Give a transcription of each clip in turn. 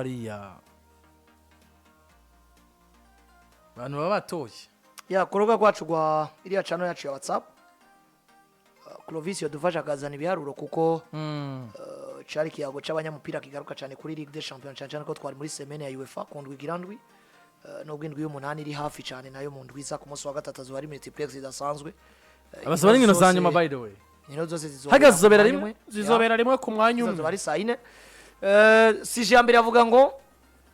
hariya abantu baba batoye ya kuruga kwacu gwa iriya channel yacu ya WhatsApp Clovis yodufasha kazana ibiharuro kuko cari kiyago c'abanyamupira kigaruka cyane kuri Ligue des Champions cyane ko twari muri semaine ya UEFA kundwi girandwi no gwindwi y'umunani iri hafi cyane nayo mu ndwiza ku munsi wa gatatu zo ari multiplex idasanzwe abasaba n'ingino zanyuma by the way nino zose zizobera rimwe ku mwanya umwe bari saine sije mbere avuga ngo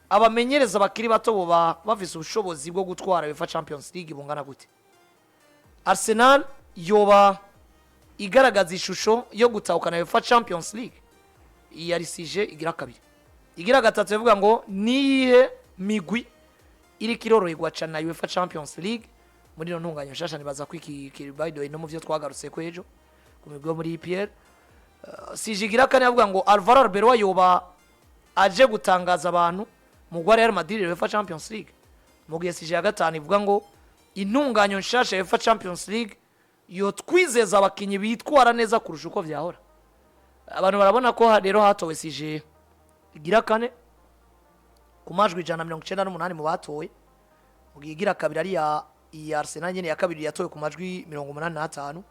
abamenyereza bakiri bato bo bafise ubushobozi bwo gutwara UEFA Champions League bungana gute Arsenal yoba igaragaza ishusho yo gutahukana UEFA Champions League yari sije igira kabiri igira gatatu bivuga ngo nihe migwi iri kiroroherwa cyane na UEFA Champions League muri no ntunganya nshasha nibaza kwiki Bible no mu byo twagarutse ko ejo ku migwi muri EPL sije igira kane avuga ngo Arbeloa yoba aje gutangaza abantu mu gwa Real Madrid UEFA Champions League mu gihe sije ya gatanu ivuga ngo intunganya nshasha UEFA Champions League yo twizeza abakinyi bitwara neza kurusha uko vyahora abantu barabona ko rero hatowe sije igira kane ku majwi 198 mu batowe mu gihe igira kabiri ari ya Arsenal nyene ya kabiri yatowe ku majwi 85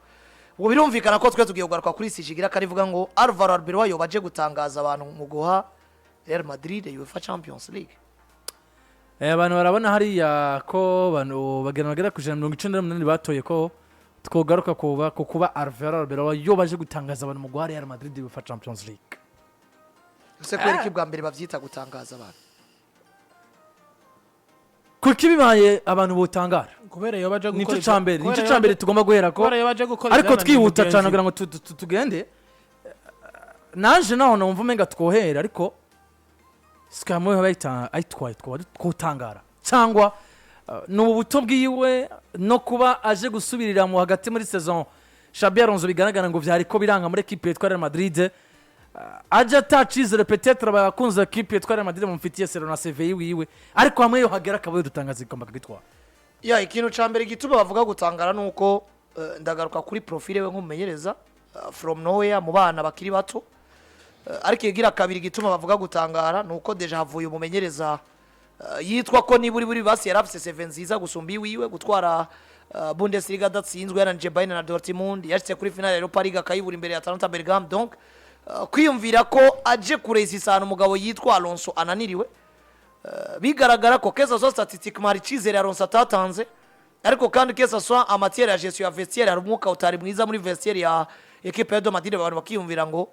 ubwo birumvikana ko twe tugiye kugaruka kuri sije igira kane ivuga ngo Arbeloa yo baje gutangaza abantu mu guha Real Madrid UEFA Champions League abantu barabona hariya ko bano bagera ku 198 batoye ko twogaruka kuba Arbeloa yo baje gutangaza abantu mu guha Real Madrid UEFA Champions League ese kweri kibwa mbere bavyita gutangaza abantu kuki bibaye abantu botangara kubera yo baje gukora nico cambere tugomba guhera ko ariko twihuta cyane kugira ngo tugende nanje naho numva umenga twohera ariko sikamwe bayita ayitwaye twotangara cyangwa no buto bwiwe no kuba aje gusubirira mu hagati muri saison Xabi Alonso bigaragara ngo vyari ko biranga muri equipe ya Real Madrid aje atacizere peut-être abakunze equipe ya Real Madrid mumfitiye sero na CV wiwe ariko hamwe yo hagera kabaye dutangaza ikomba kagitwara ya ikintu cambere gituma bavuga gutangara nuko ndagaruka kuri profile we nk'umumenyereza from nowhere mu bana bakiri bato ariko igira kabiri gituma bavuga gutangara nuko deja havuye umumenyereza yitwa ko niburi basi yarafise 7 nziza gusumba iwiwe gutwara Bundesliga datsinzwe yaranije Bayern na Dortmund yashitse kuri finale Europa League akayibura imbere ya Atalanta Bergamo donc kwiyumvira ko aje kureza isano umugabo yitwa Alonso ananiriwe bigaragara ko keza zo statistique mari cizere Alonso atatanze ariko kandi keza so amatière ya gestion ya vestiaire hari umwuka utari mwiza muri vestiaire ya equipe ya Madrid abantu bakiyumvira ngo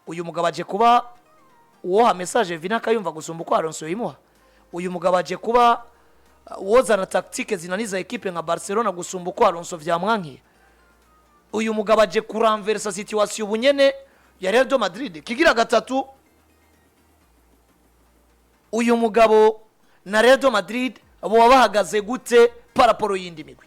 uyu mugabo aje kuba uwo message Vini akayumva gusumba uko Alonso yimuha uyu mugabo aje kuba wozana tactique zinaniza equipe nka Barcelona gusumba uko Alonso vyamwankiye uyu mugabo aje kuranversa situation bunyene ya Real Madrid kigira gatatu uyu mugabo na Real Madrid abo bahagaze gute paraporo yindi migwi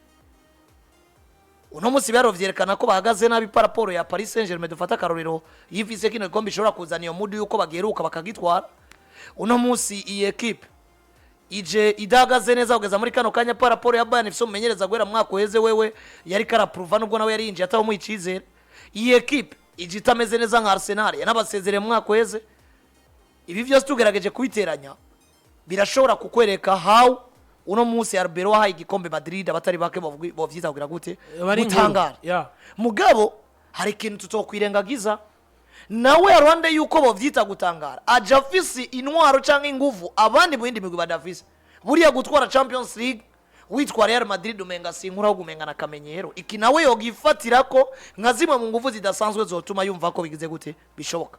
uno musi byarovyerekana ko bahagaze nabi paraporo ya Paris Saint-Germain dufata karorero yivise kino gombi shobora kuzana iyo mudi yuko bageruka bakagitwara uno musi iyi equipe ije idagaze neza kugeza muri kano kanya paraporo ya Bayern ifise umumenyereza gwera mwaka uheze wewe yari karaprova nubwo nawe yari yinjiye ataho mu icizere iyi equipe ije itameze neza nka Arsenal yanabasezereye mwaka uheze ibi byose tugerageje kubiteranya birashobora kukwereka how uno musi Arbeloa hayi igikombe Madrid abatari bake bovyita kugira gute gutangara mugabo hari ikintu tutokwirengagiza nawe Rwanda yuko bovyita gutangara aja afisi intwaro canke inguvu abandi mu yindi migwi badafise buriya gutwara Champions League witwa Real Madrid umenga sinkura gumenga na kamenyero iki nawe yogifatira ko nka zimwe mu nguvu zidasanzwe zotuma yumva ko bigize gute bishoboka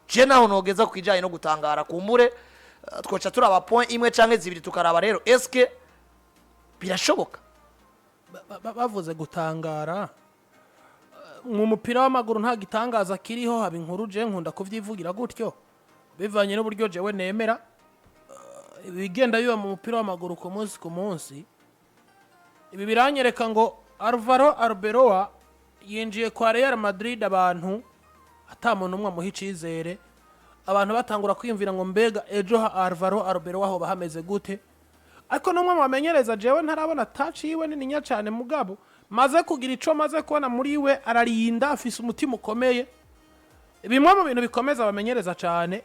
je naho nogeza kwijanye no gutangara kumure twoca turaba point imwe canke zibiri tukaraba rero eske birashoboka bavuze gutangara mu mupira w'amaguru nta gitangaza kiriho haba inkuru je nkunda kuvyivugira gutyo bivanye n'uburyo jewe nemera bigenda biba mu mupira w'amaguru ku munsi ibi biranyereka ngo Arbeloa yinjiye kwa Real Madrid abantu atamuntu umwe muha icizere abantu batangura kwiyumvira ngo mbega ejo Arbeloa ho bahameze gute ariko numwe bamenyereza jewe ntarabona touch yiwe nininya cyane mugabo maze kugira ico maze kubona muri we ararinda afise umutima ukomeye bimwe mu bintu bikomeza bamenyereza cyane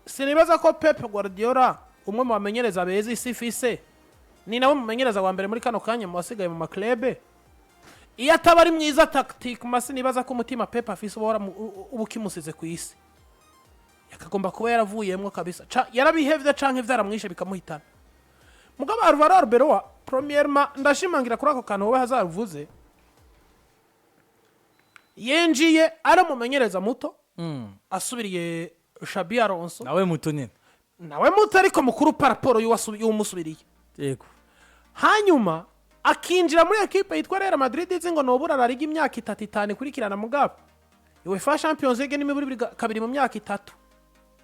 sinibaza ko Pep Guardiola umwe mu bamenyereza beza isi ifise ni nawe mumenyereza wa mbere muri kano kanya mu basigaye mu maklebe iyo ataba ari mwiza tactique masi nibaza ko umutima Pep afise ubu kimusize ku isi yakagomba kuba yaravuyemwo kabisa yarabihevye canke vyaramwishe bikamuhitana mugabo Arbeloa premièrement ndashimangira kuri ako kantu wowe hazavuze yenjiye ari mumenyereza muto asubiriye Xabi Alonso nawe muto nyene nawe muto ariko mukuru paraporo y'umusubiriye yego hanyuma akinjira muri equipe yitwa Real Madrid izingo nobura la liga imyaka 3 ikurikirana mugabo UEFA Champions League ni muri kabiri mu myaka 3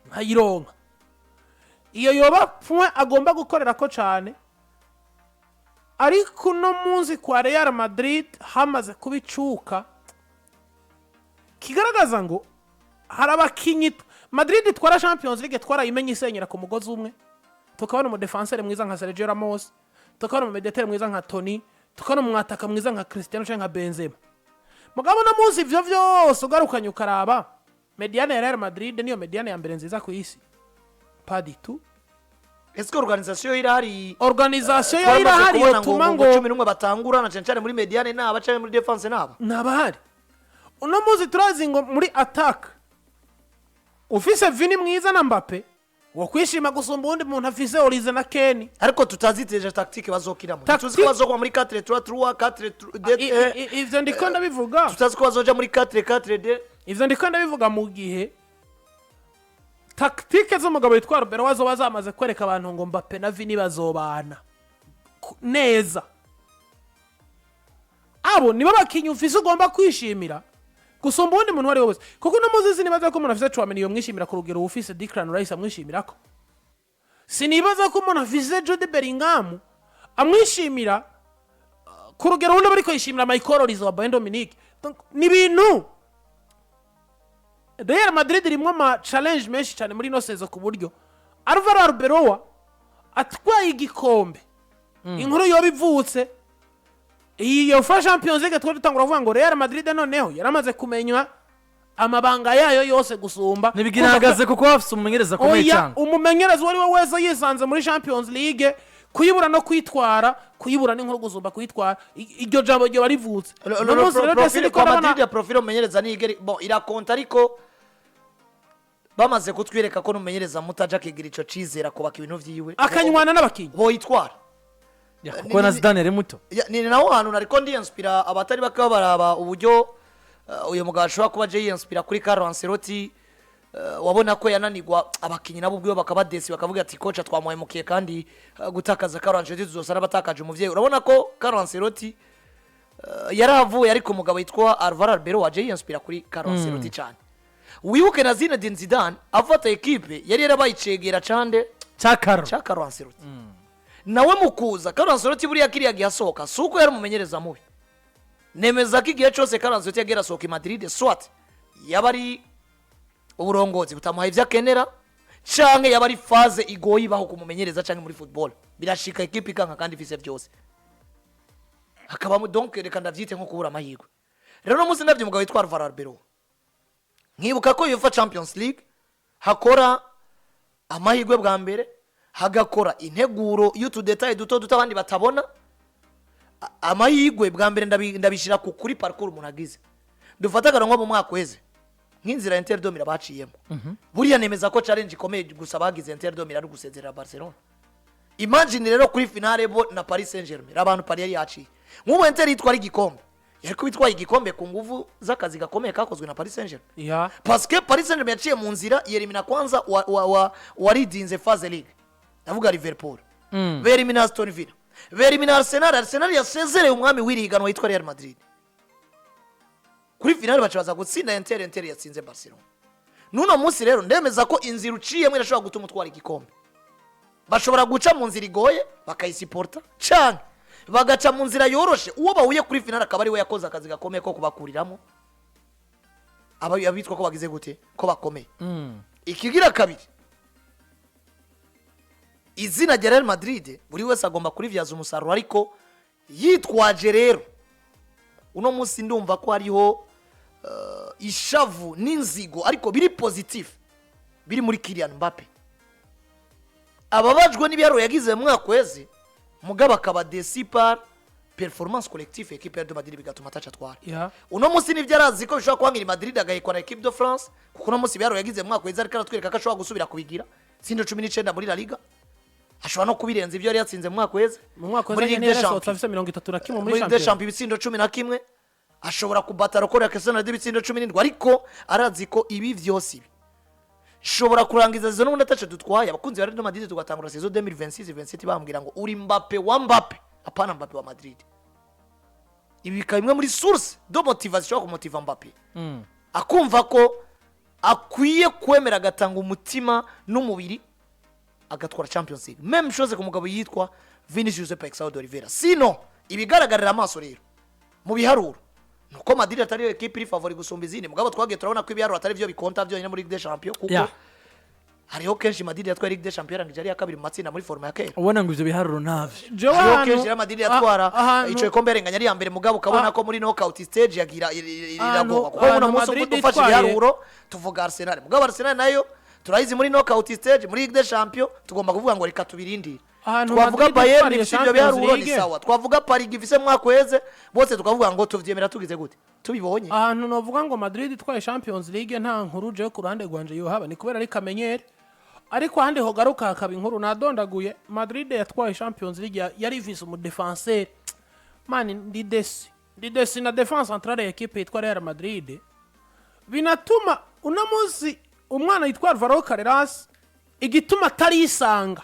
nkayironka iyo yoba point agomba gukorera ko cyane ariko no munsi kwa Real Madrid hamaze kubicuka kigaragaza ngo harabakinyi Madrid twara Champions League twara imenye isenyera ku mugozi umwe tukabona mu defenseur mwiza nka Sergio Ramos tukabona mu mediateur mwiza nka Toni tukabona mu ataka mwiza nka Cristiano cyangwa nka Benzema mugabo no munsi ivyo vyose ugarukanye ukaraba mediane ya Real Madrid niyo mediane ya mbere nziza ku isi padi tu Est-ce que organisation irahari yotuma ngo 11 batangura na cyane muri mediane naba cyane muri defense nabahari uno muzi turazi ngo muri attack ufise Vini mwiza na Mbappe wakwishima gusumba undi muntu afise Olize na Kenny ariko tutaziteje tactique bazokiramo tuzi ko bazogwa muri 4-3-3 4 ivyo ndiko ndabivuga tutazi ko bazoja muri 4-4-2 ivyo ndiko ndabivuga mu gihe tactique z'umugabo witwa Arbeloa zo bazamaze kwereka abantu ngo Mbappe na Vini bazobana neza abo nibo bakinyi ufise ugomba kwishimira gusumba undi muntu wari wose kuko no muzizi nibaza ko umuntu afise Chouameni yo mwishimira ku rugero ufise Declan Rice amwishimira ko sinibaza ko umuntu afise Jude Bellingham amwishimira ku rugero undi bariko yishimira Michael Olise wa Bayern Dominique ni bintu Real Madrid rimwe ma challenge menshi cyane muri no sezo ku buryo Arbeloa atwaye igikombe inkuru yo bivutse iyo fa Champions League twatangura kuvuga ngo Real Madrid noneho yaramaze kumenywa amabanga yayo yose gusumba nibiginagaze kuko bafise umumenyereza komeye cyane umumenyereza wari we wese yisanze muri Champions League kuyibura no kwitwara kuyibura n'inkuru gusumba kwitwara iryo jambo ryo barivutse Madrid profile umumenyereza ni igeri bon irakonta ariko bamaze kutwireka ko n'umumenyereza mutaja kigira ico cizera kubaka ibintu vyiwe akanywana n'abakinyi bo yitwara kuko na Zidane ari muto ni naho hantu nariko ndi inspira abatari bakaba baraba uburyo uyu mugabo ashobora kuba je inspira kuri Carlo Ancelotti wabona ko yananirwa abakinyi nabo ubwo bakabadesi bakavuga ati coach twamuhemukiye kandi gutakaza Carlo Ancelotti tuzosara batakaje umuvyeyi urabona ko Carlo Ancelotti yaravuye ariko umugabo yitwa Arbeloa je inspira kuri Carlo Ancelotti cyane wibuke na Zinedine Zidane afata equipe yari yarabayicegera cande cha Carlo Ancelotti nawe mukuza Carlo Ancelotti buri yakiriya gihasoka suko yari mumenyereza mubi nemeza ko igihe cyose Carlo Ancelotti yagera soka i Madrid swat yabari uburongozi butamuha ivyo akenera canke yabari phase igoyi baho kumumenyereza canke muri football birashika equipe ikanka kandi ifise byose hakaba donc reka ndavyite nko kubura amahirwe rero no musi ndavye umugabo witwa Arbeloa nkibuka ko UEFA Champions League hakora amahirwe bwa mbere hagakora integuro y'utu detail duto abandi batabona amahirwe bwa mbere ndabishira kuri parcours umuntu agize dufata garanwa mu mwaka weze nk'inzira Inter Domira baciyemo buriya nemeza ko challenge ikomeye gusa bagize Inter Domira ari gusezerera Barcelona imagine rero kuri finale bo na Paris Saint-Germain abantu Paris yari yaciye nk'ubu Inter yitwara igikombe yariko bitwaye igikombe ku nguvu z'akazi gakomeye kakozwe na Paris Saint-Germain parce que Paris Saint-Germain yaciye mu nzira yerimina kwanza waridinze phase league avuga Liverpool berimina Aston Villa berimina Arsenal yasezereye umwami w'iriganwa yitwa Real Madrid kuri finale bacabaza gutsinda Inter yatsinze Barcelona nuno munsi rero ndemeza ko inzira uciyemo irashobora gutuma utwara igikombe bashobora guca mu nzira igoye bakayisiporta cyane bagaca mu nzira yoroshe uwo bahuye kuri finale akaba ari we yakoze akazi gakomeye ko kubakuriramo abitwa ko bagize gute ko bakomeye ikigira kabiri izina rya Real Madrid buri wese agomba kurivyaza umusaruro ariko yitwaje rero uno munsi ndumva ko hariho ishavu n'inzigo ariko biri positive biri muri Kylian Mbappe ababajwe n'ibiharuro yagize mu mwaka weze mugabo akaba déçu par performance collective equipe ya Madrid bigatuma atacatwara uno munsi nivyo arazi ko bishobora kuhangira Madrid agahekwa na equipe de France kuko uno munsi biharuro yagize mu mwaka weze ariko aratwereka ko ashobora gusubira kubigira sindo 19 muri La Liga ashobora no kubirenza ibyo yari yatsinze mu mwaka weze muri Ligue des Champions 31 muri Champions ibitsindo 11 ashobora kubata rekord ya Cristiano Ronaldo ibitsindo 17 ariko arazi ko ibi vyose ibi shobora kurangiza season n'ubundi atace dutwaye abakunzi ba Real Madrid tugatangura season 2026-27 bambwira ngo uri Mbappe wa Mbappe apana Mbappe wa Madrid ibi bikaba muri source de motivation kumotiva Mbappe akumva ko akwiye kwemera agatanga umutima n'umubiri agatwara Champions League même chose ku mugabo yitwa Vini Oliveira sino ibigaragarira amaso rero mu biharuro nuko Madrid atari yo equipe iri favori gusumba izindi mugabo twagiye turabona ko ibiharuro atari byo bikonta byo nyine muri Ligue des Champions kuko hariho kenshi Madrid yatwara Ligue des Champions arangije ari ya kabiri mu matsinda muri forma ya kera ubona ngo ivyo biharuro navyo hariho kenshi Madrid yatwara ico ikombe renganya ari ya mbere mugabo ukabona ko muri knockout stage yagira iragoba kuko uno munsi uko dufashe ibiharuro tuvuga Arsenal mugabo Arsenal nayo turayizi muri knockout stage muri Ligue des Champions tugomba kuvuga ngo reka tubirindire twavuga Bayern ibyo biharuro ni sawa twavuga Paris gifise mwaka weze bose tukavuga ngo tuvyemera tugize gute tubibonye ahantu novuga ngo Madrid twaye Champions League nta nkuru je ku ruhande rwanje yo haba ni kubera ari kamenyere ariko hande ho garuka hakaba inkuru nadondaguye Madrid yatwaye Champions League yari vise mu defenseur mani ndi desi na defense centrale ya equipe yitwa Real Madrid binatuma uno munsi umwana yitwa Alvaro Carreras igituma tarisanga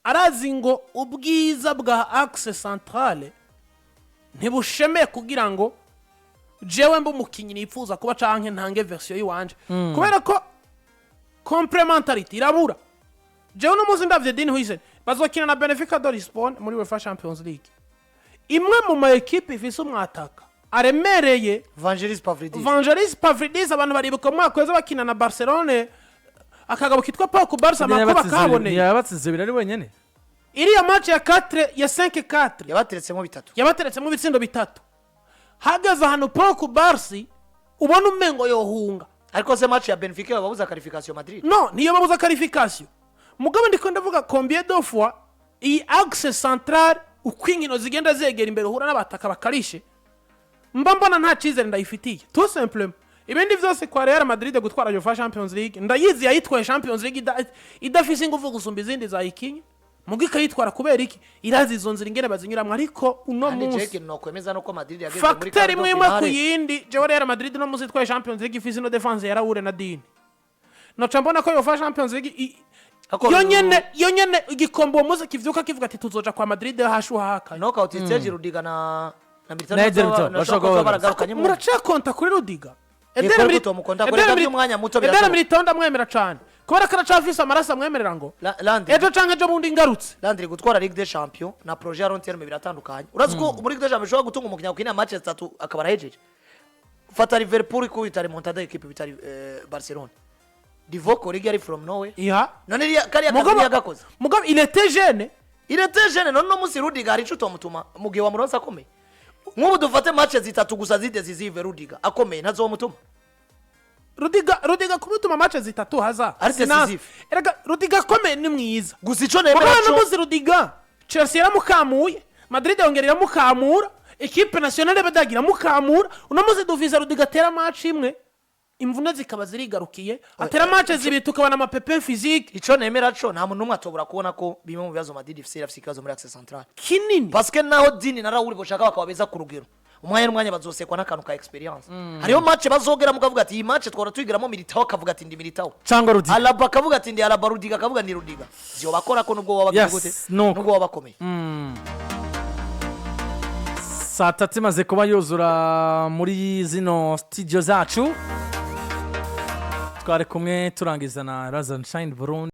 arazi ngo ubwiza bwa axe centrale ntibusheme kugira ngo jewe mbu mukinyi nifuza kuba canke ntange version yiwanje kubera ko complementarity irabura jewe no muzi ndavye Dini Huisen bazokina na Benfica de Lisbonne muri UEFA Champions League imwe mu ma equipe ifise umwataka aremereye Vangelis Pavlidis abantu baribuka mwaka weze bakina na Barcelona akagabo kitwa Pajo Barca makuba kabone yabatsize birari wenyene iriya match ya 4 ya 5-4 yabateretsemo bitsindo bitatu hagaza hano Pajo Barca ubona umengo yohunga ariko se match ya Benfica babuza qualification Madrid no niyo babuza qualification mugabo ndiko ndavuga combien de fois iyi axe central ukwinkino zigenda zegera imbere uhura n'abataka bakarishe mbona nta cizere ndayifitiye tout simplement ibindi vyose kwa Real Madrid gutwara UEFA Champions League ndayizi yayitwaye Champions League idafise ingufu gusumba izindi za ikinye mugika yitwara kubera iki irazi izo nzira ingene bazinyuramwe ariko uno munsi no kwemeza no ko Madrid yageze muri factor imwe ku yindi je Real Madrid no munsi yitwaye Champions League ifise no defense ya Raúl na Dini no chambona ko UEFA Champions League yonyene igikombe uwo munsi kivyuka kivuga ati tuzoja kwa Madrid hashuha haka knockout stage Rudiga na muracha konta kuri Rudiga Edera militona muto Edera militonda mwemera cyane kubera kana cafisa amarasa mwemerera ngo Landry ejo canke jo bundi ngarutse Landry gutwara Ligue des Champions na projet long terme biratandukanye urazi ko muri Ligue des Champions ushobora gutunga umukinya ukina match 3 akaba arahejeje fata Liverpool ko itari montada equipe bitari Barcelona Divoko Ligue from nowhere none kariya kazi yagakoze mugabo il était jeune none no musi Rudiga ari cuto mutuma mugiye wa muronsa akomeye nk'ubu dufate match 3 gusa zidecisive Rudiga akomeye ntazo mutuma Rudiga kumutuma match 3 haza erega Rudiga akomeye ni mwiza gusa ico nemera cyo muzi Rudiga Chelsea yaramukamuye Madrid yongerera mukamura equipe nationale badagira mukamura uno muzi duvisa Rudiga tera match imwe imvune zikaba zirigarukiye atera match zibiri tukabana amapepe physique ico nemera cyo nta muntu atobora kubona ko bimwe mu bibazo Madrid ifise ikibazo muri axe central kinini parce que naho Dini na Raúl boshaka bakabeza ku rugero umwanya bazosekwa n'akantu ka experience hariyo match bazogera mukavuga ati iyi match twara twigiramo Militao akavuga ati ndi Militao cyangwa Rudiga Alaba akavuga ati ndi Alaba Rudiga akavuga ni Rudiga zyo bakora ko nubwo waba gute nubwo wabakomeye saa tatu imaze kuba yuzura muri zino studio zacu twari kumwe turangiza na Razan Shine Burundi